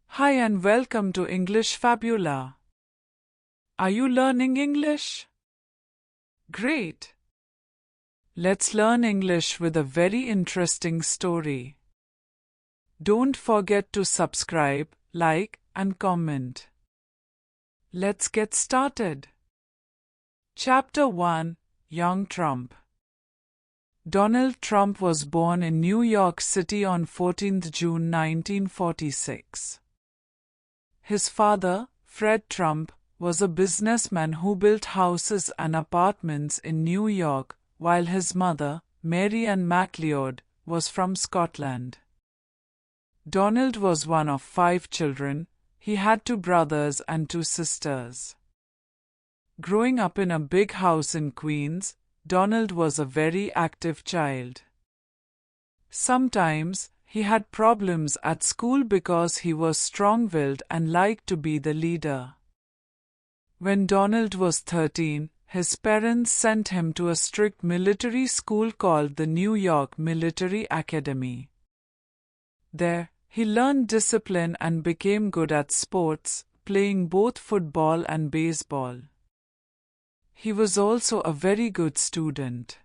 Hi and welcome to English Fabula. Are you learning English? Great! Let's learn English with a very interesting story. Don't forget to subscribe, like, and comment. Let's get started. Chapter 1: Young Trump. Donald Trump was born in New York City on 14th June 1946. His father, Fred Trump, was a businessman who built houses and apartments in New York, while his mother, Mary Ann MacLeod, was from Scotland. Donald was one of 5 children. He had 2 brothers and 2 sisters. Growing up in a big house in Queens, Donald was a very active child. Sometimes, he had problems at school because he was strong-willed and liked to be the leader. When Donald was 13, his parents sent him to a strict military school called the New York Military Academy. There, he learned discipline and became good at sports, playing both football and baseball. He was also a very good student.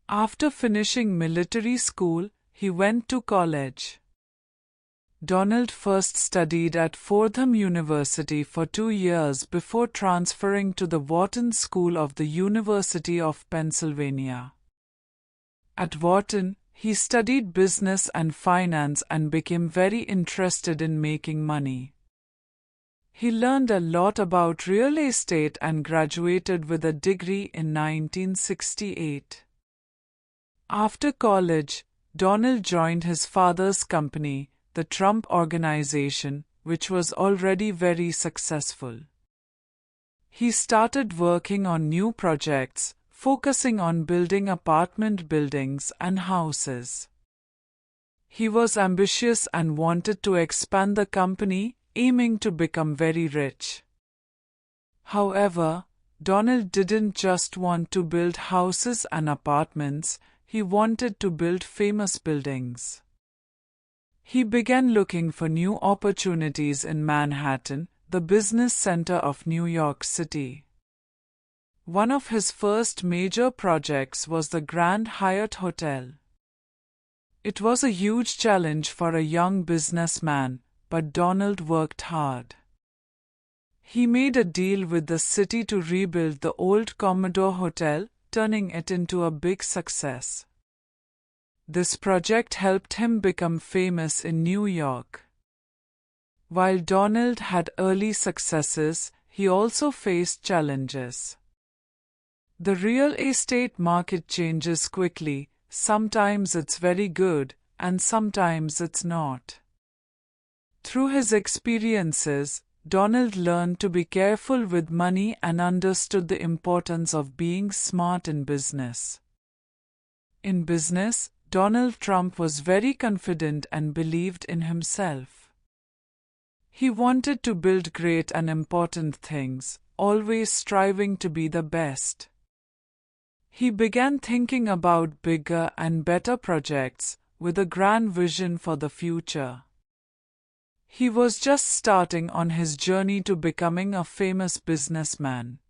After finishing military school, he went to college. Donald first studied at Fordham University for 2 years before transferring to the Wharton School of the University of Pennsylvania. At Wharton, he studied business and finance and became very interested in making money. He learned a lot about real estate and graduated with a degree in 1968. After college, Donald joined his father's company, the Trump Organization, which was already very successful. He started working on new projects, focusing on building apartment buildings and houses. He was ambitious and wanted to expand the company, aiming to become very rich. However, Donald didn't just want to build houses and apartments, he wanted to build famous buildings. He began looking for new opportunities in Manhattan, the business center of New York City. One of his first major projects was the Grand Hyatt Hotel. It was a huge challenge for a young businessman, but Donald worked hard. He made a deal with the city to rebuild the old Commodore Hotel, turning it into a big success. This project helped him become famous in New York. While Donald had early successes, he also faced challenges. The real estate market changes quickly, sometimes it's very good, and sometimes it's not. Through his experiences, Donald learned to be careful with money and understood the importance of being smart in business. In business, Donald Trump was very confident and believed in himself. He wanted to build great and important things, always striving to be the best. He began thinking about bigger and better projects, with a grand vision for the future. He was just starting on his journey to becoming a famous businessman.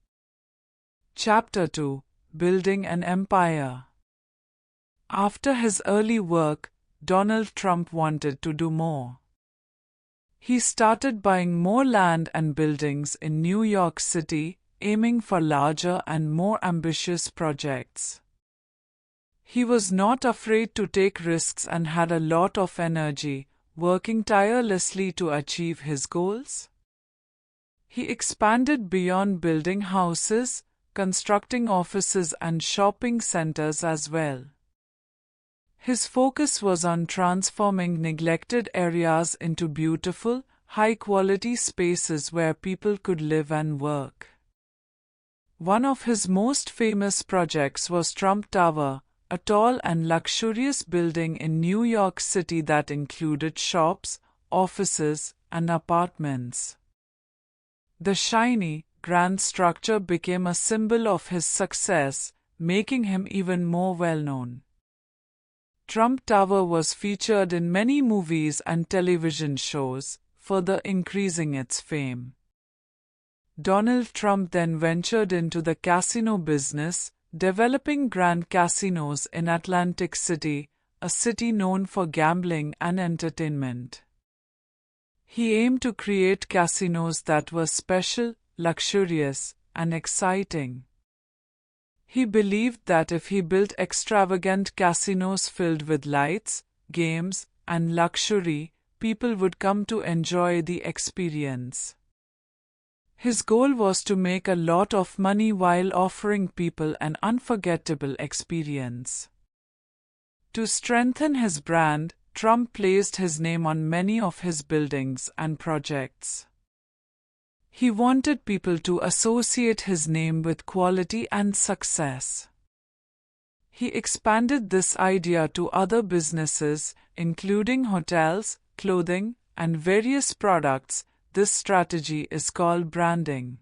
Chapter 2: Building an Empire. After his early work, Donald Trump wanted to do more. He started buying more land and buildings in New York City, aiming for larger and more ambitious projects. He was not afraid to take risks and had a lot of energy, working tirelessly to achieve his goals. He expanded beyond building houses, constructing offices and shopping centers as well. His focus was on transforming neglected areas into beautiful, high-quality spaces where people could live and work. One of his most famous projects was Trump Tower, a tall and luxurious building in New York City that included shops, offices, and apartments. The shiny, grand structure became a symbol of his success, making him even more well-known. Trump Tower was featured in many movies and television shows, further increasing its fame. Donald Trump then ventured into the casino business, developing grand casinos in Atlantic City, a city known for gambling and entertainment. He aimed to create casinos that were special, luxurious, and exciting. He believed that if he built extravagant casinos filled with lights, games, and luxury, people would come to enjoy the experience. His goal was to make a lot of money while offering people an unforgettable experience. To strengthen his brand, Trump placed his name on many of his buildings and projects. He wanted people to associate his name with quality and success. He expanded this idea to other businesses, including hotels, clothing, and various products. This strategy is called branding.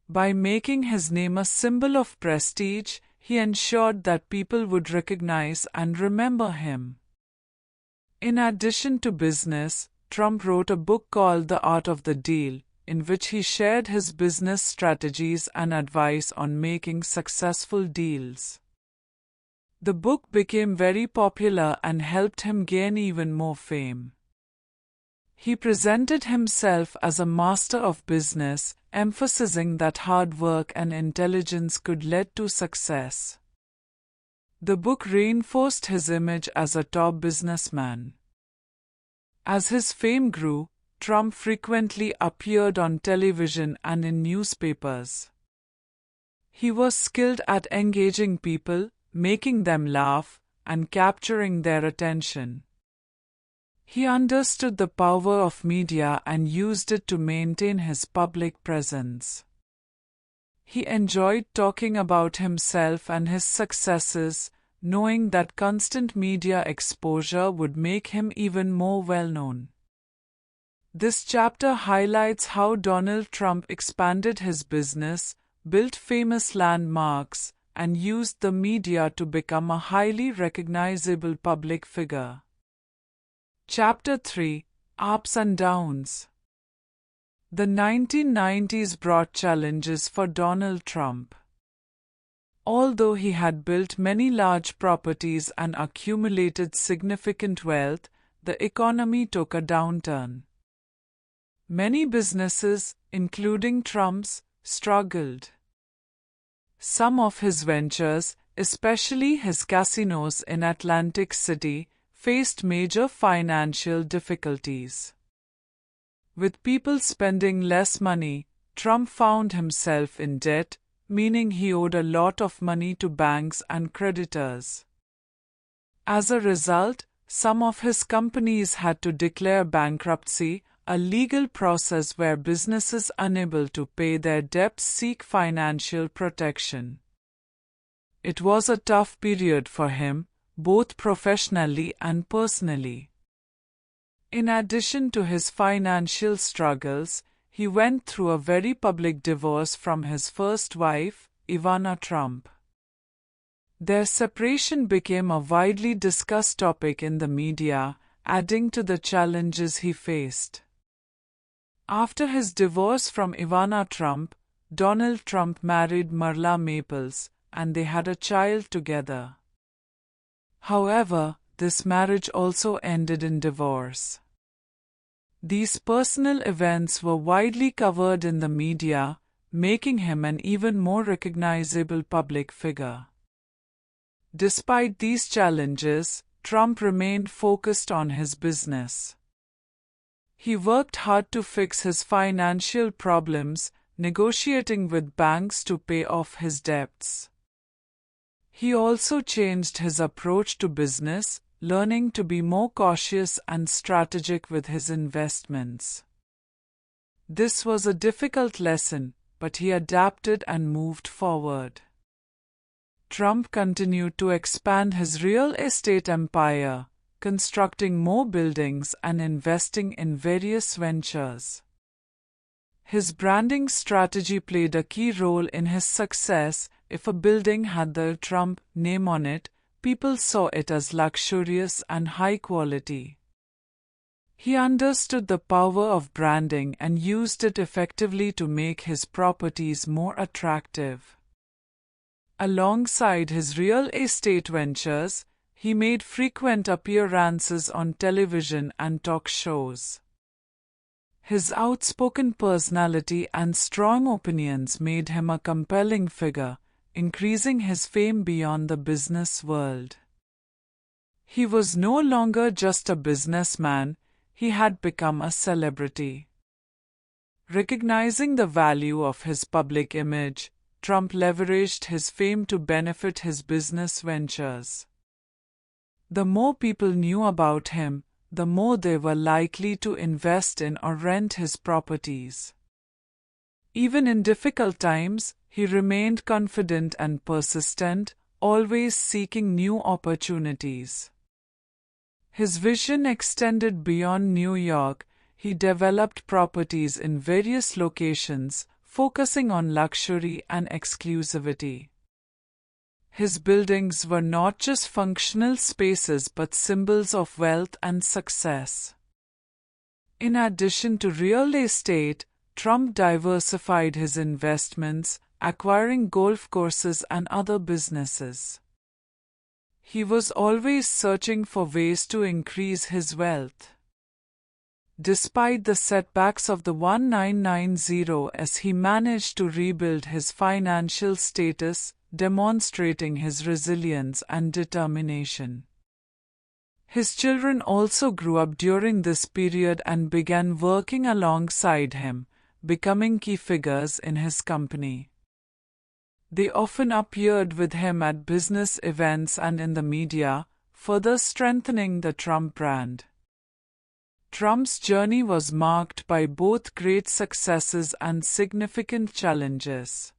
By making his name a symbol of prestige, he ensured that people would recognize and remember him. In addition to business, Trump wrote a book called The Art of the Deal, in which he shared his business strategies and advice on making successful deals. The book became very popular and helped him gain even more fame. He presented himself as a master of business, emphasizing that hard work and intelligence could lead to success. The book reinforced his image as a top businessman. As his fame grew, Trump frequently appeared on television and in newspapers. He was skilled at engaging people, making them laugh, and capturing their attention. He understood the power of media and used it to maintain his public presence. He enjoyed talking about himself and his successes, knowing that constant media exposure would make him even more well-known. This chapter highlights how Donald Trump expanded his business, built famous landmarks, and used the media to become a highly recognizable public figure. Chapter 3: Ups and Downs. The 1990s brought challenges for Donald Trump. Although he had built many large properties and accumulated significant wealth, the economy took a downturn. Many businesses, including Trump's, struggled. Some of his ventures, especially his casinos in Atlantic City, faced major financial difficulties. With people spending less money, Trump found himself in debt, meaning he owed a lot of money to banks and creditors. As a result, some of his companies had to declare bankruptcy, a legal process where businesses unable to pay their debts seek financial protection. It was a tough period for him, both professionally and personally. In addition to his financial struggles, he went through a very public divorce from his first wife, Ivana Trump. Their separation became a widely discussed topic in the media, adding to the challenges he faced. After his divorce from Ivana Trump, Donald Trump married Marla Maples, and they had a child together. However, this marriage also ended in divorce. These personal events were widely covered in the media, making him an even more recognizable public figure. Despite these challenges, Trump remained focused on his business. He worked hard to fix his financial problems, negotiating with banks to pay off his debts. He also changed his approach to business, learning to be more cautious and strategic with his investments. This was a difficult lesson, but he adapted and moved forward. Trump continued to expand his real estate empire, constructing more buildings and investing in various ventures. His branding strategy played a key role in his success. If a building had the Trump name on it, people saw it as luxurious and high quality. He understood the power of branding and used it effectively to make his properties more attractive. Alongside his real estate ventures, he made frequent appearances on television and talk shows. His outspoken personality and strong opinions made him a compelling figure, increasing his fame beyond the business world. He was no longer just a businessman, he had become a celebrity. Recognizing the value of his public image, Trump leveraged his fame to benefit his business ventures. The more people knew about him, the more they were likely to invest in or rent his properties. Even in difficult times, he remained confident and persistent, always seeking new opportunities. His vision extended beyond New York. He developed properties in various locations, focusing on luxury and exclusivity. His buildings were not just functional spaces but symbols of wealth and success. In addition to real estate, Trump diversified his investments, acquiring golf courses and other businesses. He was always searching for ways to increase his wealth. Despite the setbacks of the 1990s, he managed to rebuild his financial status, demonstrating his resilience and determination. His children also grew up during this period and began working alongside him, becoming key figures in his company. They often appeared with him at business events and in the media, further strengthening the Trump brand. Trump's journey was marked by both great successes and significant challenges.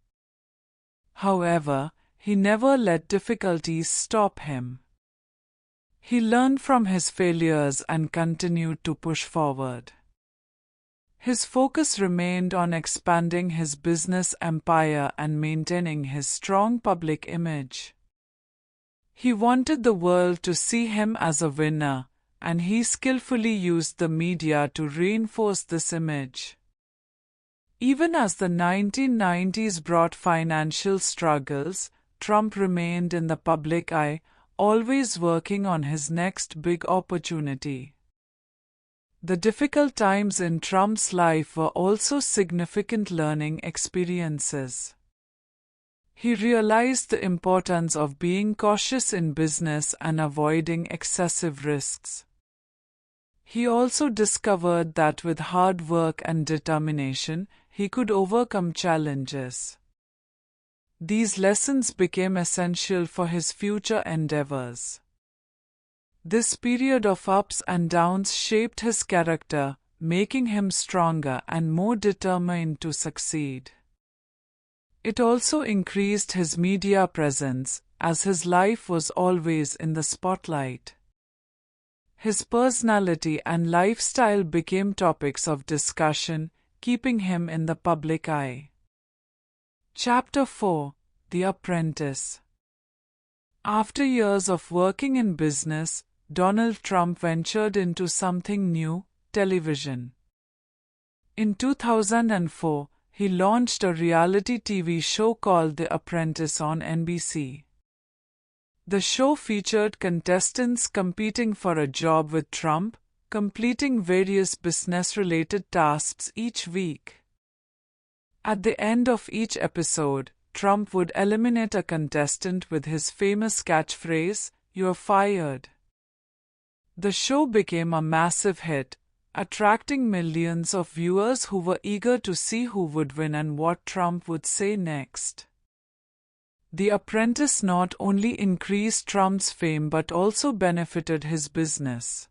However, he never let difficulties stop him. He learned from his failures and continued to push forward. His focus remained on expanding his business empire and maintaining his strong public image. He wanted the world to see him as a winner, and he skillfully used the media to reinforce this image. Even as the 1990s brought financial struggles, Trump remained in the public eye, always working on his next big opportunity. The difficult times in Trump's life were also significant learning experiences. He realized the importance of being cautious in business and avoiding excessive risks. He also discovered that with hard work and determination, he could overcome challenges. These lessons became essential for his future endeavors. This period of ups and downs shaped his character, making him stronger and more determined to succeed. It also increased his media presence, as his life was always in the spotlight. His personality and lifestyle became topics of discussion, keeping him in the public eye. Chapter 4: The Apprentice. After years of working in business, Donald Trump ventured into something new: television. In 2004, he launched a reality TV show called The Apprentice on NBC. The show featured contestants competing for a job with Trump, completing various business-related tasks each week. At the end of each episode, Trump would eliminate a contestant with his famous catchphrase, "You're fired." The show became a massive hit, attracting millions of viewers who were eager to see who would win and what Trump would say next. The Apprentice not only increased Trump's fame but also benefited his business.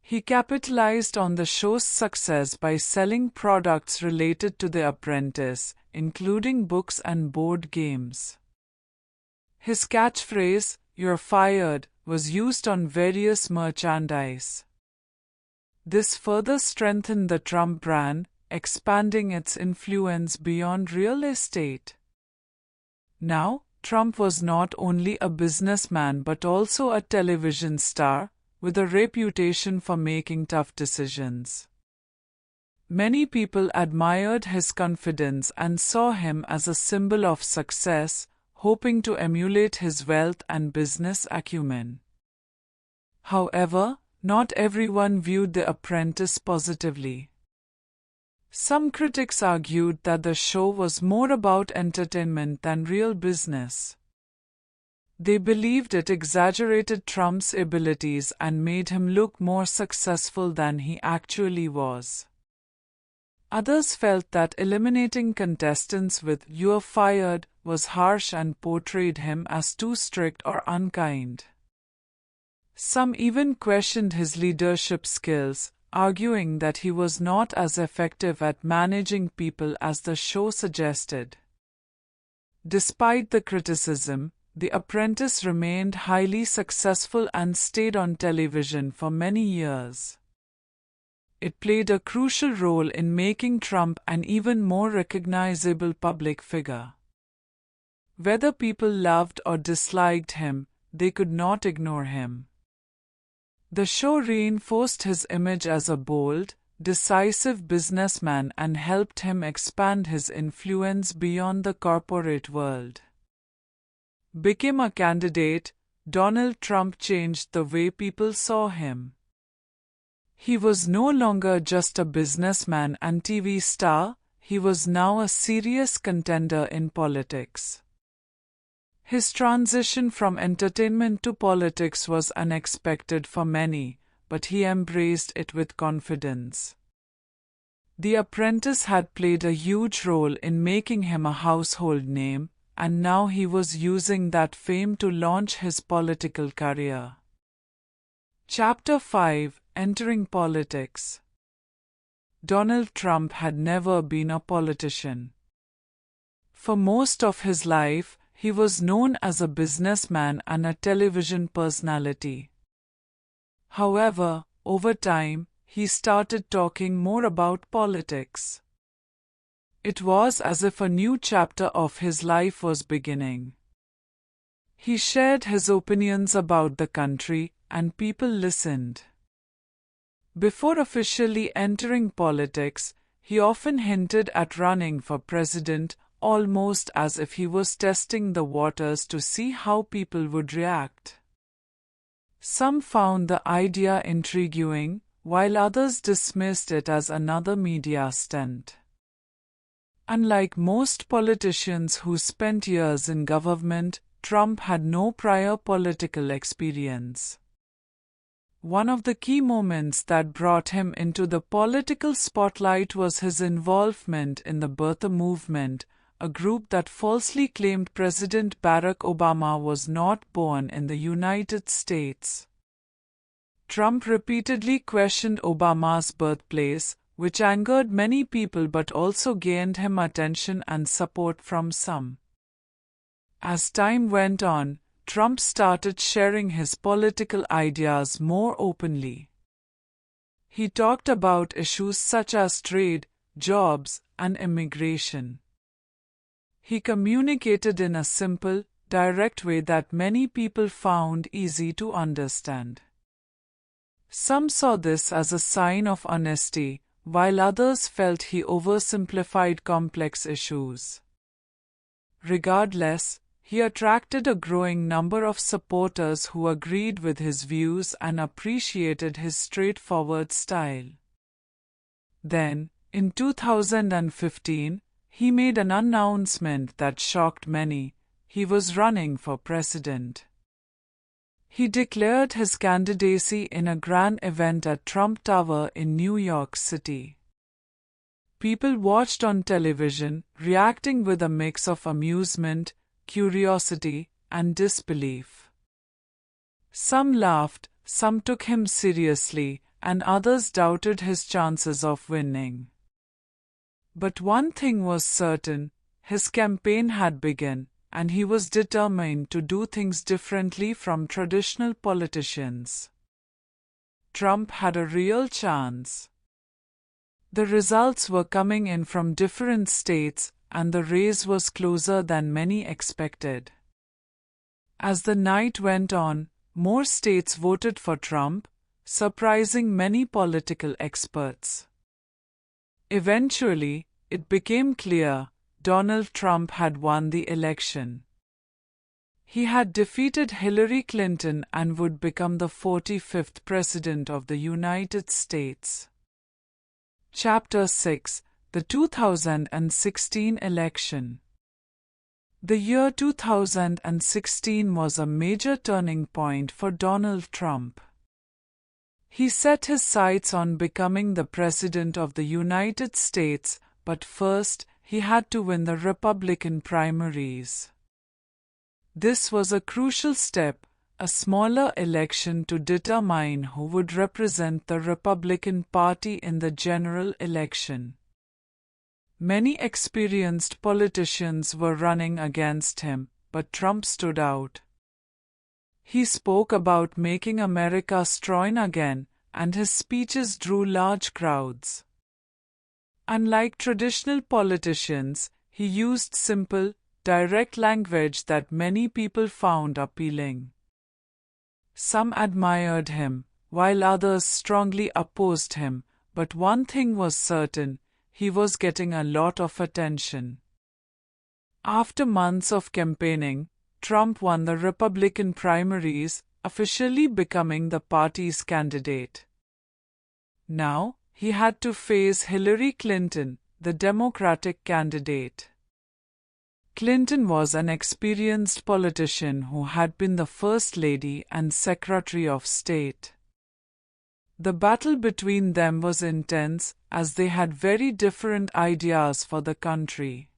He capitalized on the show's success by selling products related to The Apprentice, including books and board games. His catchphrase, "You're fired," was used on various merchandise. This further strengthened the Trump brand, expanding its influence beyond real estate. Now, Trump was not only a businessman but also a television star, with a reputation for making tough decisions. Many people admired his confidence and saw him as a symbol of success, hoping to emulate his wealth and business acumen. However, not everyone viewed The Apprentice positively. Some critics argued that the show was more about entertainment than real business. They believed it exaggerated Trump's abilities and made him look more successful than he actually was. Others felt that eliminating contestants with "you're fired" was harsh and portrayed him as too strict or unkind. Some even questioned his leadership skills, arguing that he was not as effective at managing people as the show suggested. Despite the criticism, The Apprentice remained highly successful and stayed on television for many years. It played a crucial role in making Trump an even more recognizable public figure. Whether people loved or disliked him, they could not ignore him. The show reinforced his image as a bold, decisive businessman and helped him expand his influence beyond the corporate world. Became a candidate, Donald Trump changed the way people saw him. He was no longer just a businessman and TV star, he was now a serious contender in politics. His transition from entertainment to politics was unexpected for many, but he embraced it with confidence. The Apprentice had played a huge role in making him a household name, and now he was using that fame to launch his political career. Chapter 5: Entering Politics. Donald Trump had never been a politician. For most of his life, he was known as a businessman and a television personality. However, over time, he started talking more about politics. It was as if a new chapter of his life was beginning. He shared his opinions about the country, and people listened. Before officially entering politics, he often hinted at running for president, almost as if he was testing the waters to see how people would react. Some found the idea intriguing, while others dismissed it as another media stunt. Unlike most politicians who spent years in government, Trump had no prior political experience. One of the key moments that brought him into the political spotlight was his involvement in the birther movement, a group that falsely claimed President Barack Obama was not born in the United States. Trump repeatedly questioned Obama's birthplace, which angered many people but also gained him attention and support from some. As time went on, Trump started sharing his political ideas more openly. He talked about issues such as trade, jobs, and immigration. He communicated in a simple, direct way that many people found easy to understand. Some saw this as a sign of honesty, while others felt he oversimplified complex issues. Regardless, he attracted a growing number of supporters who agreed with his views and appreciated his straightforward style. Then, in 2015, he made an announcement that shocked many: he was running for president. He declared his candidacy in a grand event at Trump Tower in New York City. People watched on television, reacting with a mix of amusement, curiosity, and disbelief. Some laughed, some took him seriously, and others doubted his chances of winning. But one thing was certain: his campaign had begun, and he was determined to do things differently from traditional politicians. Trump had a real chance. The results were coming in from different states, and the race was closer than many expected. As the night went on, more states voted for Trump, surprising many political experts. Eventually, it became clear Donald Trump had won the election. He had defeated Hillary Clinton and would become the 45th President of the United States. Chapter 6: The 2016 Election. The year 2016 was a major turning point for Donald Trump. He set his sights on becoming the President of the United States, but first, he had to win the Republican primaries. This was a crucial step, a smaller election to determine who would represent the Republican Party in the general election. Many experienced politicians were running against him, but Trump stood out. He spoke about making America strong again, and his speeches drew large crowds. Unlike traditional politicians, he used simple, direct language that many people found appealing. Some admired him, while others strongly opposed him, but one thing was certain: he was getting a lot of attention. After months of campaigning, Trump won the Republican primaries, officially becoming the party's candidate. Now, he had to face Hillary Clinton, the Democratic candidate. Clinton was an experienced politician who had been the First Lady and Secretary of State. The battle between them was intense, as they had very different ideas for the country.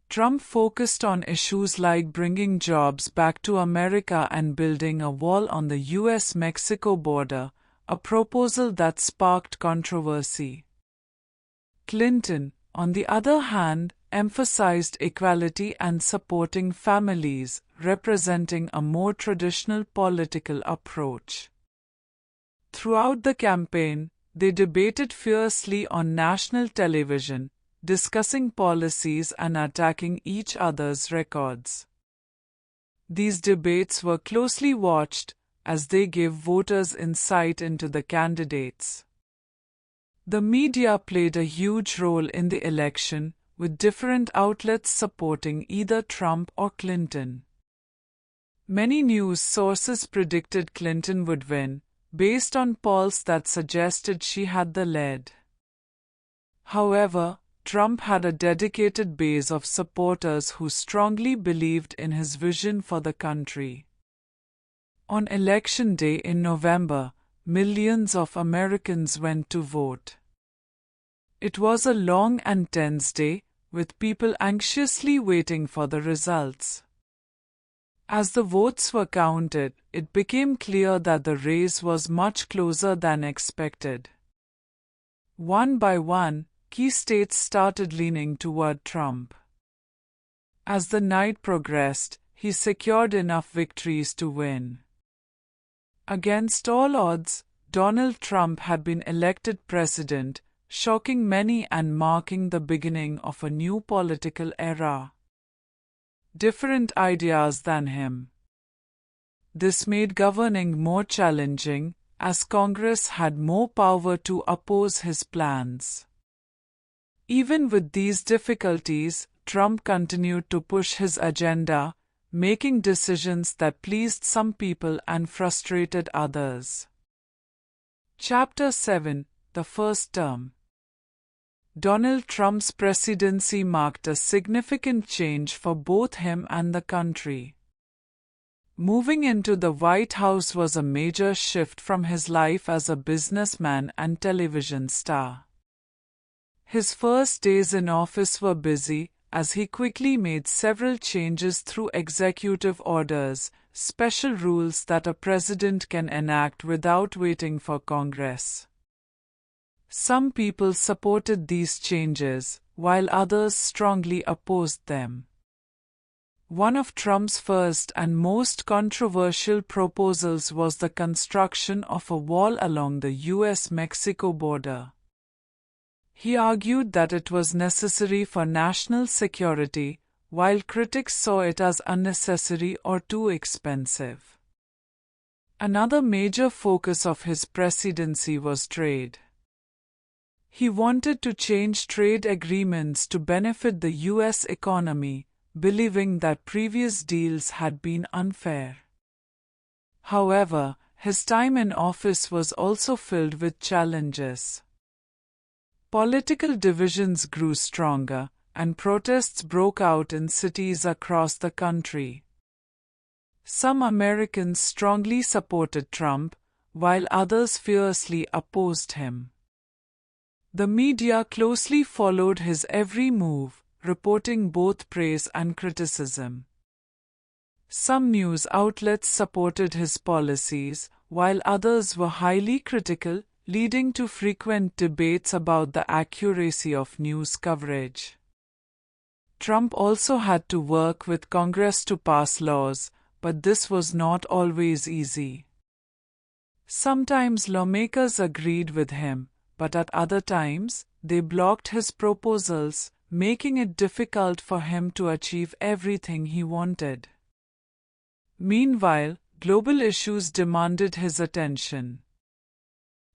Trump focused on issues like bringing jobs back to America and building a wall on the US-Mexico border, a proposal that sparked controversy. Clinton, on the other hand, emphasized equality and supporting families, representing a more traditional political approach. Throughout the campaign, they debated fiercely on national television, discussing policies and attacking each other's records. These debates were closely watched, as they gave voters insight into the candidates. The media played a huge role in the election, with different outlets supporting either Trump or Clinton. Many news sources predicted Clinton would win, based on polls that suggested she had the lead. However, Trump had a dedicated base of supporters who strongly believed in his vision for the country. On Election Day in November, millions of Americans went to vote. It was a long and tense day, with people anxiously waiting for the results. As the votes were counted, it became clear that the race was much closer than expected. One by one, key states started leaning toward Trump. As the night progressed, he secured enough victories to win. Against all odds, Donald Trump had been elected president, shocking many and marking the beginning of a new political era. Different ideas than him. This made governing more challenging, as Congress had more power to oppose his plans. Even with these difficulties, Trump continued to push his agenda, making decisions that pleased some people and frustrated others. Chapter 7: The First Term. Donald Trump's presidency marked a significant change for both him and the country. Moving into the White House was a major shift from his life as a businessman and television star. His first days in office were busy, as he quickly made several changes through executive orders, special rules that a president can enact without waiting for Congress. Some people supported these changes, while others strongly opposed them. One of Trump's first and most controversial proposals was the construction of a wall along the US-Mexico border. He argued that it was necessary for national security, while critics saw it as unnecessary or too expensive. Another major focus of his presidency was trade. He wanted to change trade agreements to benefit the U.S. economy, believing that previous deals had been unfair. However, his time in office was also filled with challenges. Political divisions grew stronger, and protests broke out in cities across the country. Some Americans strongly supported Trump, while others fiercely opposed him. The media closely followed his every move, reporting both praise and criticism. Some news outlets supported his policies, while others were highly critical, leading to frequent debates about the accuracy of news coverage. Trump also had to work with Congress to pass laws, but this was not always easy. Sometimes lawmakers agreed with him, but at other times, they blocked his proposals, making it difficult for him to achieve everything he wanted. Meanwhile, global issues demanded his attention.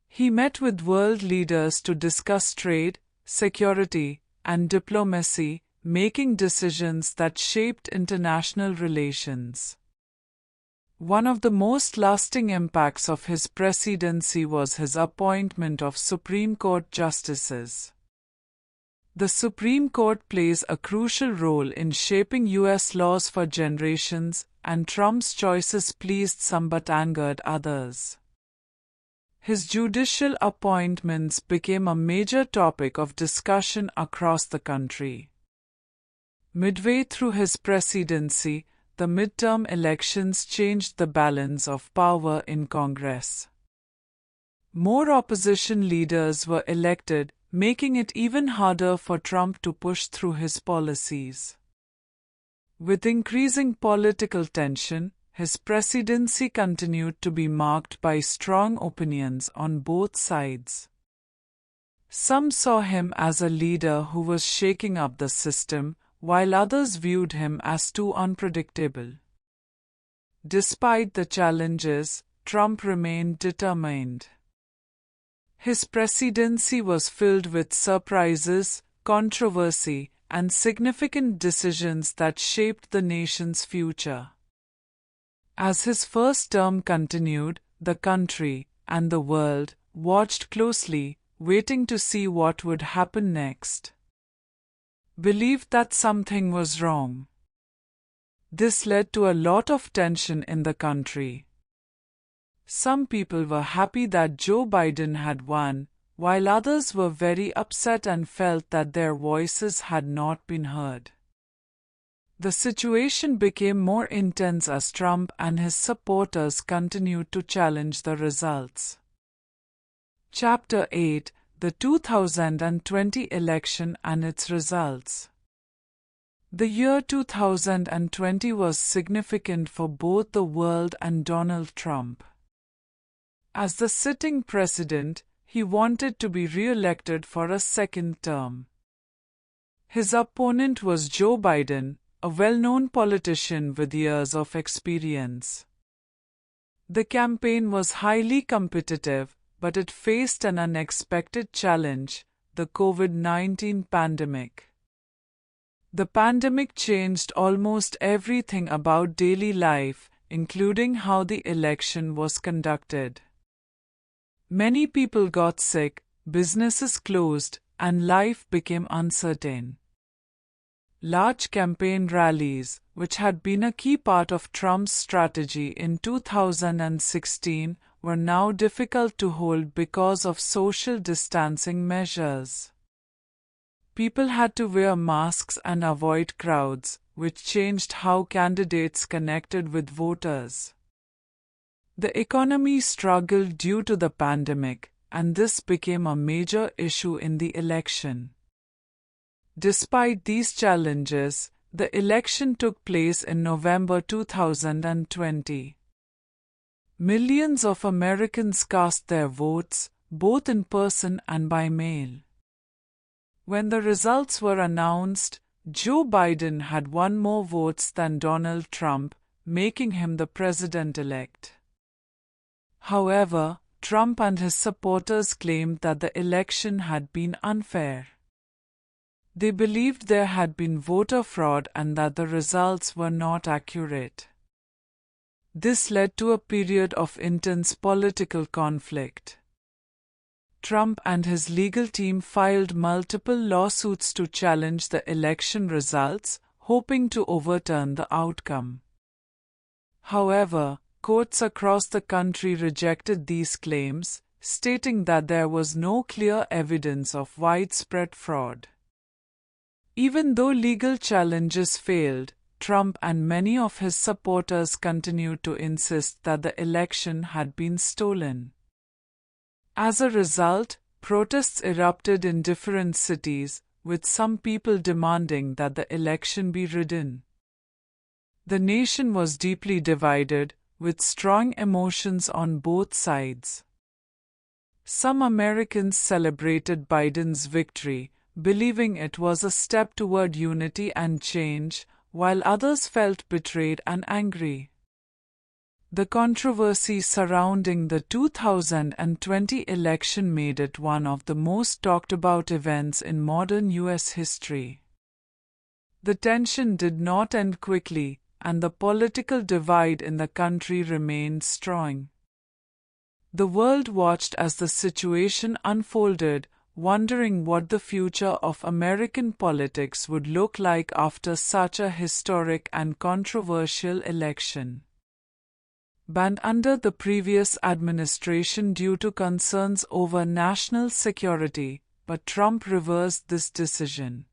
He met with world leaders to discuss trade, security, and diplomacy, making decisions that shaped international relations. One of the most lasting impacts of his presidency was his appointment of Supreme Court justices. The Supreme Court plays a crucial role in shaping U.S. laws for generations, and Trump's choices pleased some but angered others. His judicial appointments became a major topic of discussion across the country. Midway through his presidency, the midterm elections changed the balance of power in Congress. More opposition leaders were elected, making it even harder for Trump to push through his policies. With increasing political tension, his presidency continued to be marked by strong opinions on both sides. Some saw him as a leader who was shaking up the system, while others viewed him as too unpredictable. Despite the challenges, Trump remained determined. His presidency was filled with surprises, controversy, and significant decisions that shaped the nation's future. As his first term continued, the country and the world watched closely, waiting to see what would happen next. Believed that something was wrong. This led to a lot of tension in the country. Some people were happy that Joe Biden had won, while others were very upset and felt that their voices had not been heard. The situation became more intense as Trump and his supporters continued to challenge the results. Chapter 8: The 2020 Election and its Results. The year 2020 was significant for both the world and Donald Trump. As the sitting president, he wanted to be re-elected for a second term. His opponent was Joe Biden, a well-known politician with years of experience. The campaign was highly competitive, but it faced an unexpected challenge: the COVID-19 pandemic. The pandemic changed almost everything about daily life, including how the election was conducted. Many people got sick, businesses closed, and life became uncertain. Large campaign rallies, which had been a key part of Trump's strategy in 2016, were now difficult to hold because of social distancing measures. People had to wear masks and avoid crowds, which changed how candidates connected with voters. The economy struggled due to the pandemic, and this became a major issue in the election. Despite these challenges, the election took place in November 2020. Millions of Americans cast their votes, both in person and by mail. When the results were announced, Joe Biden had won more votes than Donald Trump, making him the president-elect. However, Trump and his supporters claimed that the election had been unfair. They believed there had been voter fraud and that the results were not accurate. This led to a period of intense political conflict. Trump and his legal team filed multiple lawsuits to challenge the election results, hoping to overturn the outcome. However, courts across the country rejected these claims, stating that there was no clear evidence of widespread fraud. Even though legal challenges failed, Trump and many of his supporters continued to insist that the election had been stolen. As a result, protests erupted in different cities, with some people demanding that the election be ridden. The nation was deeply divided, with strong emotions on both sides. Some Americans celebrated Biden's victory, believing it was a step toward unity and change, while others felt betrayed and angry. The controversy surrounding the 2020 election made it one of the most talked about events in modern U.S. history. The tension did not end quickly, and the political divide in the country remained strong. The world watched as the situation unfolded, wondering what the future of American politics would look like after such a historic and controversial election. Banned under the previous administration due to concerns over national security, but Trump reversed this decision.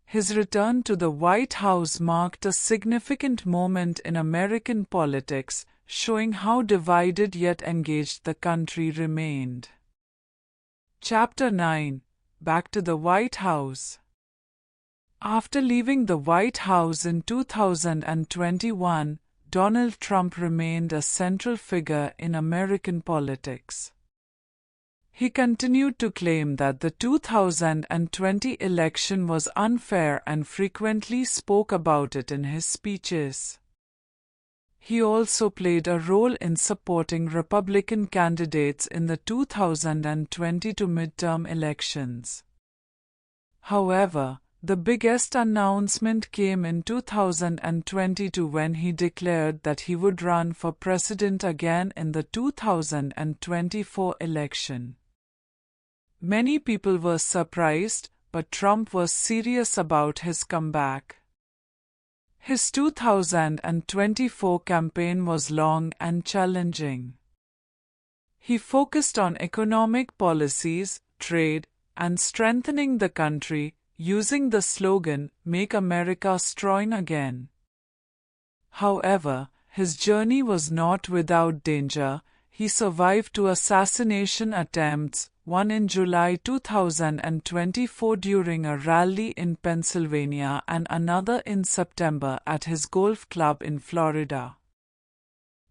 His return to the White House marked a significant moment in American politics, showing how divided yet engaged the country remained. Chapter 9. Back to the White House. After leaving the White House in 2021, Donald Trump remained a central figure in American politics. He continued to claim that the 2020 election was unfair and frequently spoke about it in his speeches. He also played a role in supporting Republican candidates in the 2022 midterm elections. However, the biggest announcement came in 2022 when he declared that he would run for president again in the 2024 election. Many people were surprised, but Trump was serious about his comeback. His 2024 campaign was long and challenging. He focused on economic policies, trade, and strengthening the country, using the slogan, "Make America Strong Again." However, his journey was not without danger. He survived two assassination attempts, one in July 2024 during a rally in Pennsylvania and another in September at his golf club in Florida.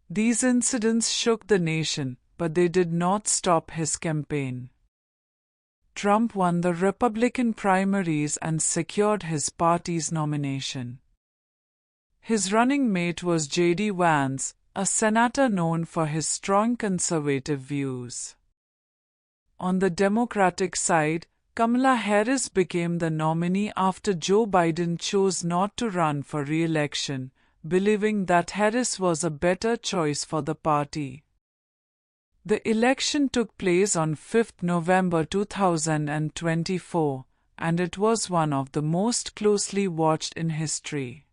These incidents shook the nation, but they did not stop his campaign. Trump won the Republican primaries and secured his party's nomination. His running mate was J.D. Vance, a senator known for his strong conservative views. On the Democratic side, Kamala Harris became the nominee after Joe Biden chose not to run for re-election, believing that Harris was a better choice for the party. The election took place on 5 November 2024, and it was one of the most closely watched in history.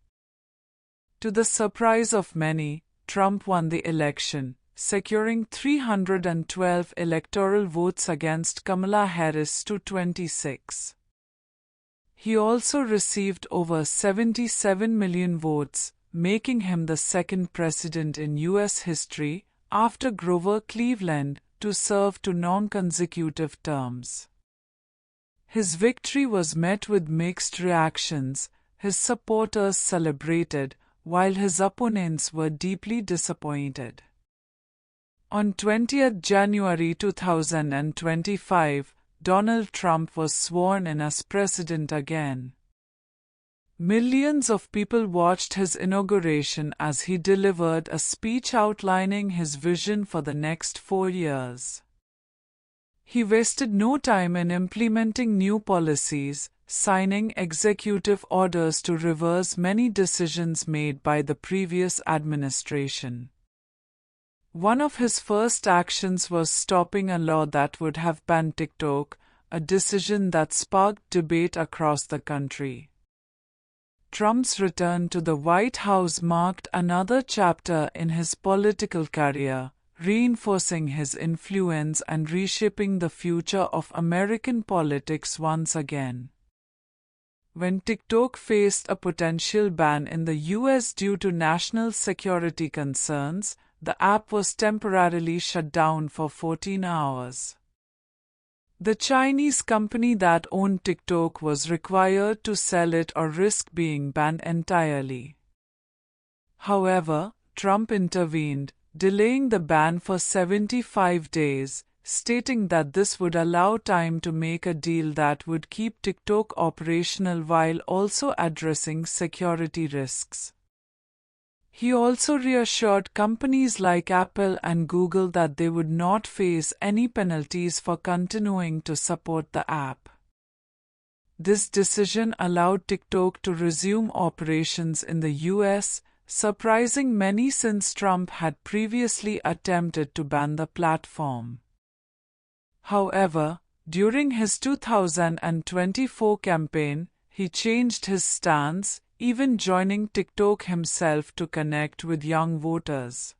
To the surprise of many, Trump won the election, securing 312 electoral votes against Kamala Harris to 26. He also received over 77 million votes, making him the second president in U.S. history, after Grover Cleveland, to serve two non-consecutive terms. His victory was met with mixed reactions. His supporters celebrated, while his opponents were deeply disappointed. On 20 January 2025, Donald Trump was sworn in as president again. Millions of people watched his inauguration as he delivered a speech outlining his vision for the next 4 years. He wasted no time in implementing new policies, signing executive orders to reverse many decisions made by the previous administration. One of his first actions was stopping a law that would have banned TikTok, a decision that sparked debate across the country. Trump's return to the White House marked another chapter in his political career, reinforcing his influence and reshaping the future of American politics once again. When TikTok faced a potential ban in the US due to national security concerns, the app was temporarily shut down for 14 hours. The Chinese company that owned TikTok was required to sell it or risk being banned entirely. However, Trump intervened, delaying the ban for 75 days, stating that this would allow time to make a deal that would keep TikTok operational while also addressing security risks. He also reassured companies like Apple and Google that they would not face any penalties for continuing to support the app. This decision allowed TikTok to resume operations in the US, surprising many since Trump had previously attempted to ban the platform. However, during his 2024 campaign, he changed his stance, even joining TikTok himself to connect with young voters.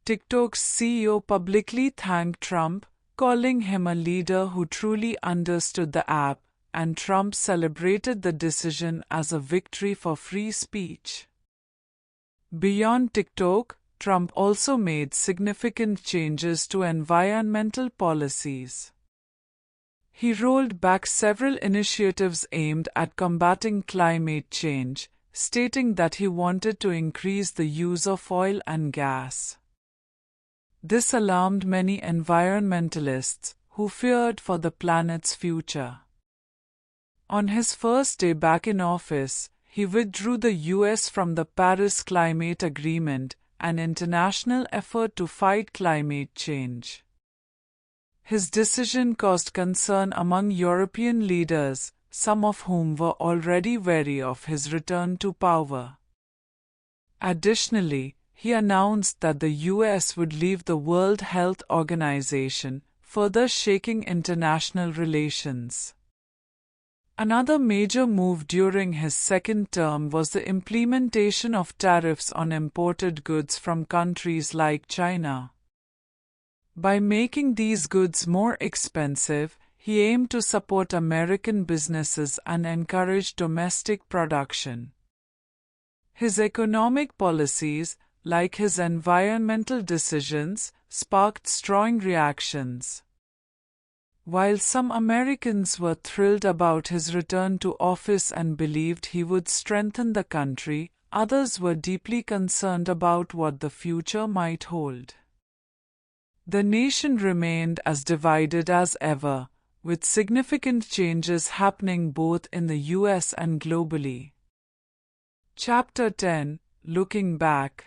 TikTok's CEO publicly thanked Trump, calling him a leader who truly understood the app, and Trump celebrated the decision as a victory for free speech. Beyond TikTok, Trump also made significant changes to environmental policies. He rolled back several initiatives aimed at combating climate change, stating that he wanted to increase the use of oil and gas. This alarmed many environmentalists, who feared for the planet's future. On his first day back in office, he withdrew the US from the Paris Climate Agreement, an international effort to fight climate change. His decision caused concern among European leaders, some of whom were already wary of his return to power. Additionally, he announced that the US would leave the World Health Organization, further shaking international relations. Another major move during his second term was the implementation of tariffs on imported goods from countries like China. By making these goods more expensive, he aimed to support American businesses and encourage domestic production. His economic policies, like his environmental decisions, sparked strong reactions. While some Americans were thrilled about his return to office and believed he would strengthen the country, others were deeply concerned about what the future might hold. The nation remained as divided as ever, with significant changes happening both in the US and globally. Chapter 10: Looking Back.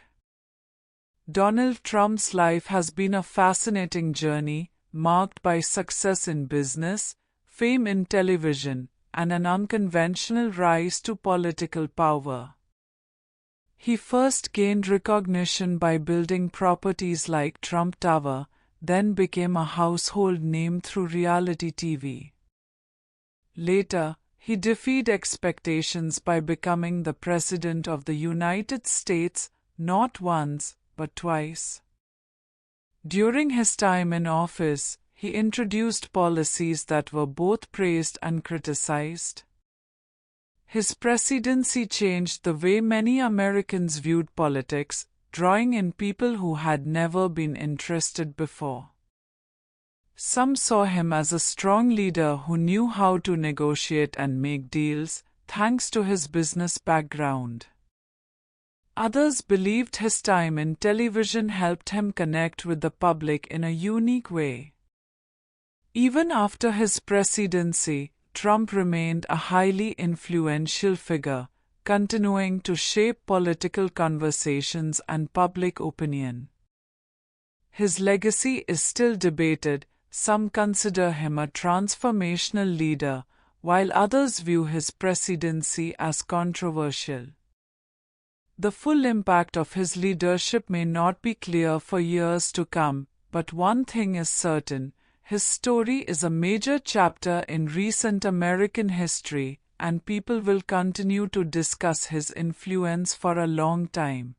Donald Trump's life has been a fascinating journey, marked by success in business, fame in television, and an unconventional rise to political power. He first gained recognition by building properties like Trump Tower, then became a household name through reality TV. Later, he defied expectations by becoming the President of the United States, not once, but twice. During his time in office, he introduced policies that were both praised and criticized. His presidency changed the way many Americans viewed politics, drawing in people who had never been interested before. Some saw him as a strong leader who knew how to negotiate and make deals, thanks to his business background. Others believed his time in television helped him connect with the public in a unique way. Even after his presidency, Trump remained a highly influential figure, continuing to shape political conversations and public opinion. His legacy is still debated. Some consider him a transformational leader, while others view his presidency as controversial. The full impact of his leadership may not be clear for years to come, but one thing is certain: his story is a major chapter in recent American history, and people will continue to discuss his influence for a long time.